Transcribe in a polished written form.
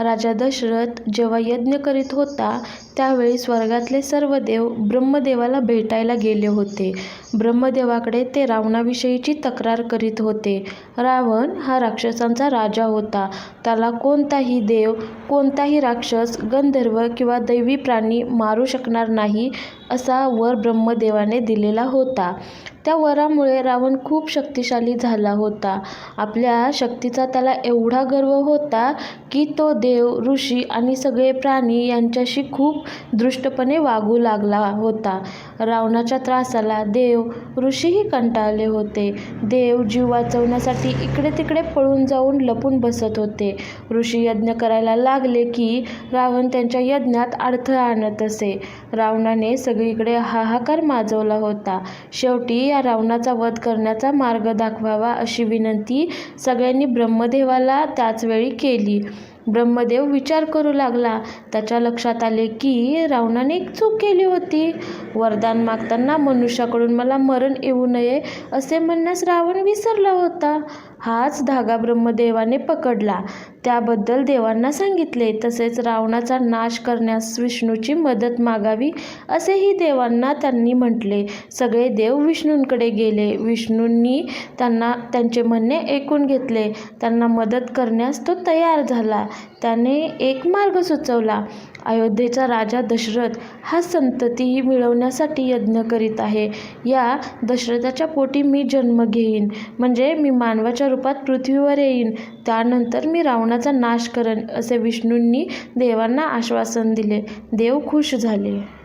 राजा दशरथ जेव्हा यज्ञ करीत होता त्यावेळी स्वर्गातले सर्व देव ब्रह्मदेवाला भेटायला गेले होते. ब्रह्मदेवाकडे ते रावणाविषयीची तक्रार करीत होते. रावण हा राक्षसांचा राजा होता. त्याला कोणताही देव, कोणताही राक्षस, गंधर्व किंवा दैवी प्राणी मारू शकणार नाही असा वर ब्रह्मदेवाने दिलेला होता. त्या वरामुळे रावण खूप शक्तिशाली झाला होता. आपल्या शक्तीचा त्याला एवढा गर्व होता की तो देव, ऋषी आणि सगळे प्राणी यांच्याशी खूप दृष्टपणे वागू लागला होता. रावणाच्या त्रासाला देव, ऋषीही कंटाळले होते. देव जीव वाचवण्यासाठी इकडे तिकडे पळून जाऊन लपून बसत होते. ऋषी यज्ञ करायला लागले की रावण त्यांच्या यज्ञात अडथळा आणत असे. रावणाने सगळीकडे हाहाकार माजवला होता. शेवटी या रावणाचा वध करण्याचा मार्ग दाखवावा अशी विनंती सगळ्यांनी ब्रह्मदेवाला त्याचवेळी केली. ब्रह्मदेव विचार करू लागला. त्याच्या लक्षात आले की रावणाने एक चूक केली होती. वरदान मागताना मनुष्याकडून मला मरण येऊ नये असे म्हणण्यास रावण विसरला होता. हाच धागा ब्रह्मदेवाने पकडला. त्याबद्दल देवांना सांगितले. तसेच रावणाचा नाश करण्यास विष्णूची मदत मागावी असेही देवांना त्यांनी म्हटले. सगळे देव विष्णूंकडे गेले. विष्णूंनी त्यांचे म्हणणे ऐकून घेतले. त्यांना मदत करण्यास तो तयार झाला. त्याने एक मार्ग सुचवला. अयोध्येचा राजा दशरथ हा संतती मिळवण्यासाठी यज्ञ करीत आहे. या दशरथाच्या पोटी मी जन्म घेईन, म्हणजे मी मानवाच्या रूपात पृथ्वीवर येईन. त्यानंतर मी रावणाचा नाश करेन असे विष्णूंनी देवांना आश्वासन दिले. देव खुश झाले.